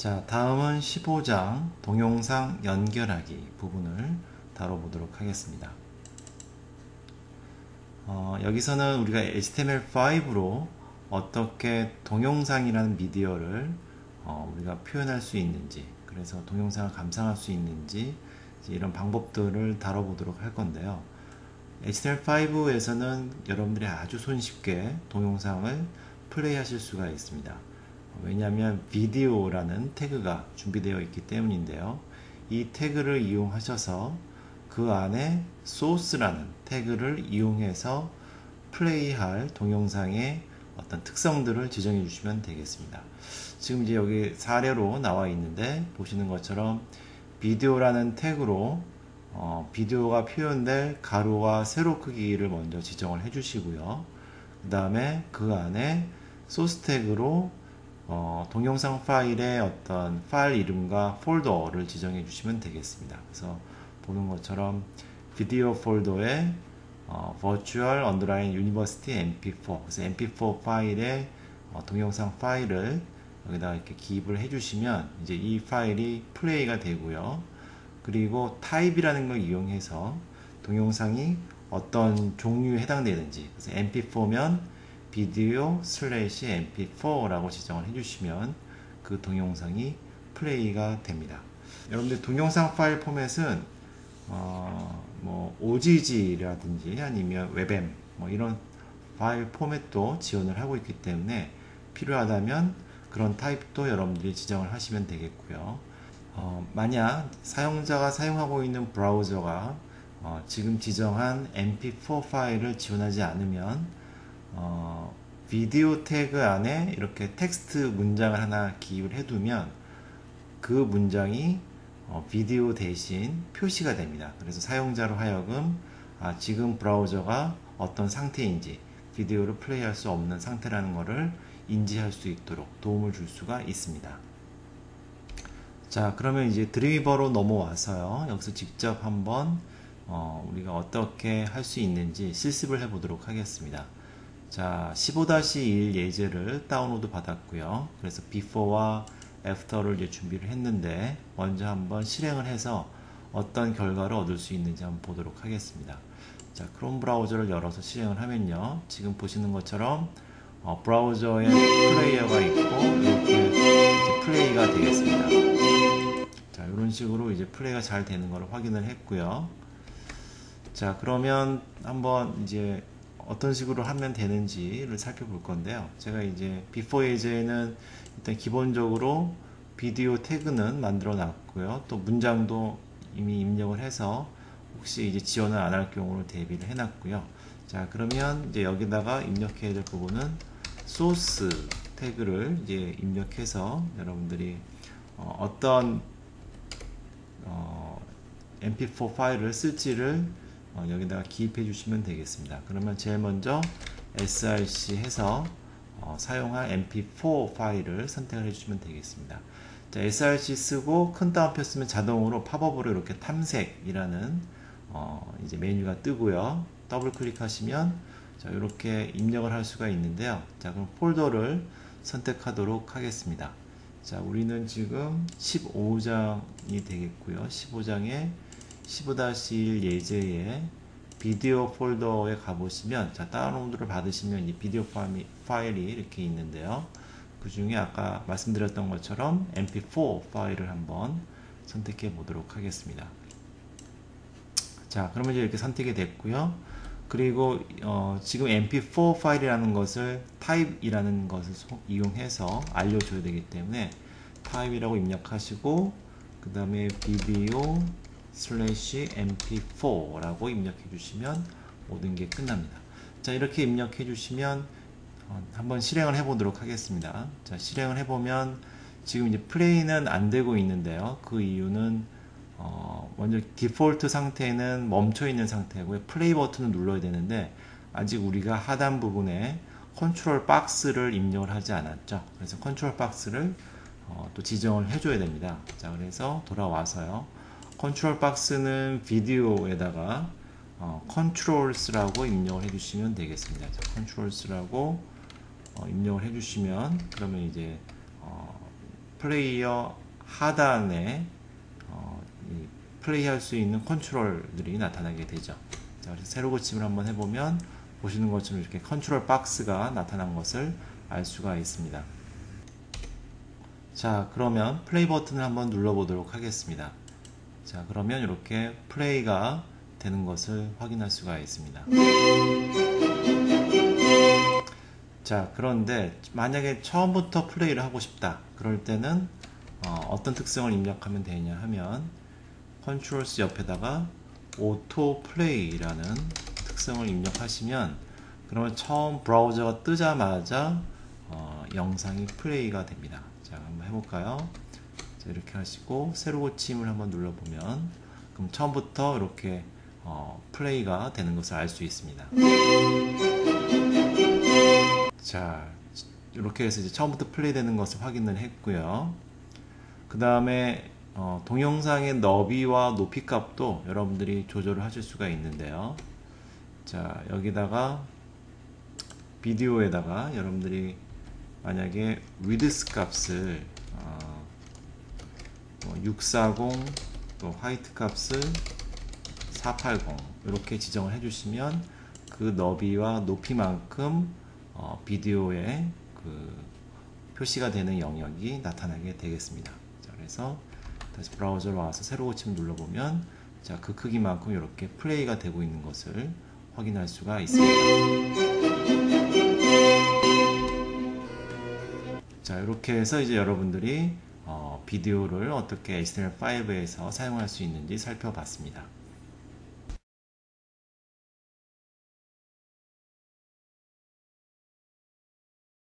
자, 다음은 15장 동영상 연결하기 부분을 다뤄보도록 하겠습니다. 여기서는 우리가 HTML5로 어떻게 동영상이라는 미디어를 우리가 표현할 수 있는지, 그래서 동영상을 감상할 수 있는지 이런 방법들을 다뤄보도록 할 건데요. HTML5에서는 여러분들이 아주 손쉽게 동영상을 플레이하실 수가 있습니다. 왜냐하면 비디오라는 태그가 준비되어 있기 때문인데요. 이 태그를 이용하셔서 그 안에 소스라는 태그를 이용해서 플레이할 동영상의 어떤 특성들을 지정해 주시면 되겠습니다. 지금 이제 여기 사례로 나와 있는데 보시는 것처럼 비디오라는 태그로 비디오가 표현될 가로와 세로 크기를 먼저 지정을 해 주시고요. 그 다음에 그 안에 소스 태그로 동영상 파일의 어떤 파일 이름과 폴더를 지정해 주시면 되겠습니다. 그래서 보는 것처럼 비디오 폴더에 Virtual Underline University MP4, 그래서 MP4 파일의 동영상 파일을 여기다 이렇게 기입을 해주시면 이제 이 파일이 플레이가 되고요. 그리고 타입이라는 걸 이용해서 동영상이 어떤 종류에 해당되는지, 그래서 MP4면 비디오 슬래시 mp4라고 지정을 해주시면 그 동영상이 플레이가 됩니다. 여러분들 동영상 파일 포맷은 뭐 OGG라든지 아니면 웹엠 이런 파일 포맷도 지원을 하고 있기 때문에 필요하다면 그런 타입도 여러분들이 지정을 하시면 되겠고요. 만약 사용자가 사용하고 있는 브라우저가 지금 지정한 mp4 파일을 지원하지 않으면 비디오 태그 안에 이렇게 텍스트 문장을 하나 기입을 해두면 그 문장이 비디오 대신 표시가 됩니다. 그래서 사용자로 하여금 지금 브라우저가 어떤 상태인지, 비디오를 플레이할 수 없는 상태라는 것을 인지할 수 있도록 도움을 줄 수가 있습니다. 자, 그러면 이제 드리버로 넘어와서요. 여기서 직접 한번 우리가 어떻게 할 수 있는지 실습을 해보도록 하겠습니다. 자, 15-1 예제를 다운로드 받았고요. 그래서 before와 after를 이제 준비를 했는데 먼저 한번 실행을 해서 어떤 결과를 얻을 수 있는지 한번 보도록 하겠습니다. 자, 크롬 브라우저를 열어서 실행을 하면요. 지금 보시는 것처럼 브라우저에 플레이어가 있고 이렇게 이제 플레이가 되겠습니다. 자, 이런 식으로 이제 플레이가 잘 되는 걸 확인을 했고요. 자, 그러면 한번 이제 어떤 식으로 하면 되는지를 살펴볼 건데요. 제가 이제 비포 예제에는 일단 기본적으로 비디오 태그는 만들어 놨고요. 또 문장도 이미 입력을 해서 혹시 이제 지원을 안 할 경우로 대비를 해 놨고요. 자, 그러면 이제 여기다가 입력해야 될 부분은 소스 태그를 이제 입력해서 여러분들이 어떤 mp4 파일을 쓸지를 여기다가 기입해 주시면 되겠습니다. 그러면 제일 먼저 src 해서 사용할 mp4 파일을 선택을 해 주시면 되겠습니다. 자, src 쓰고 큰 따옴표 쓰면 자동으로 팝업으로 이렇게 탐색이라는 이제 메뉴가 뜨고요. 더블 클릭하시면 자, 이렇게 입력을 할 수가 있는데요. 자, 그럼 폴더를 선택하도록 하겠습니다. 자, 우리는 지금 15장이 되겠고요. 15장에 15-1 예제의 비디오 폴더에 가보시면 자, 다운로드를 받으시면 이 비디오 파일이 이렇게 있는데요. 그 중에 아까 말씀드렸던 것처럼 mp4 파일을 한번 선택해 보도록 하겠습니다. 자, 그러면 이제 이렇게 선택이 됐고요. 그리고 지금 mp4 파일이라는 것을 타입이라는 것을 이용해서 알려줘야 되기 때문에 타입이라고 입력하시고 그 다음에 비디오 슬래시 mp4 라고 입력해 주시면 모든 게 끝납니다. 자, 이렇게 입력해 주시면 한번 실행을 해 보도록 하겠습니다. 자, 실행을 해 보면 지금 이제 플레이는 안 되고 있는데요. 그 이유는 먼저 디폴트 상태는 멈춰 있는 상태고요. 플레이 버튼을 눌러야 되는데 아직 우리가 하단 부분에 컨트롤 박스를 입력을 하지 않았죠. 그래서 컨트롤 박스를 또 지정을 해줘야 됩니다. 자, 그래서 돌아와서요. 컨트롤 박스는 비디오에다가 컨트롤스라고 입력을 해주시면 되겠습니다. 컨트롤스라고 입력을 해주시면 그러면 이제 플레이어 하단에 이 플레이할 수 있는 컨트롤들이 나타나게 되죠. 자, 그래서 세로 고침을 한번 해보면 보시는 것처럼 이렇게 컨트롤 박스가 나타난 것을 알 수가 있습니다. 자, 그러면 플레이 버튼을 한번 눌러보도록 하겠습니다. 자, 그러면 이렇게 플레이가 되는 것을 확인할 수가 있습니다. 자, 그런데 만약에 처음부터 플레이를 하고 싶다 그럴 때는 어떤 특성을 입력하면 되냐 하면 컨트롤스 옆에다가 오토 플레이라는 특성을 입력하시면 그러면 처음 브라우저가 뜨자마자 영상이 플레이가 됩니다. 자, 한번 해볼까요? 자, 이렇게 하시고 세로 고침을 한번 눌러보면 그럼 처음부터 이렇게 플레이가 되는 것을 알 수 있습니다. 자, 이렇게 해서 이제 처음부터 플레이 되는 것을 확인을 했고요. 그 다음에 동영상의 너비와 높이 값도 여러분들이 조절을 하실 수가 있는데요. 자, 여기다가 비디오에다가 여러분들이 만약에 위드스 값을 640 또 화이트 값을 480 이렇게 지정을 해주시면 그 너비와 높이만큼 비디오에 그 표시가 되는 영역이 나타나게 되겠습니다. 자, 그래서 다시 브라우저로 와서 세로 고침 눌러보면 자, 그 크기만큼 이렇게 플레이가 되고 있는 것을 확인할 수가 있습니다. 자, 이렇게 해서 이제 여러분들이 비디오를 어떻게 HTML5에서 사용할 수 있는지 살펴봤습니다.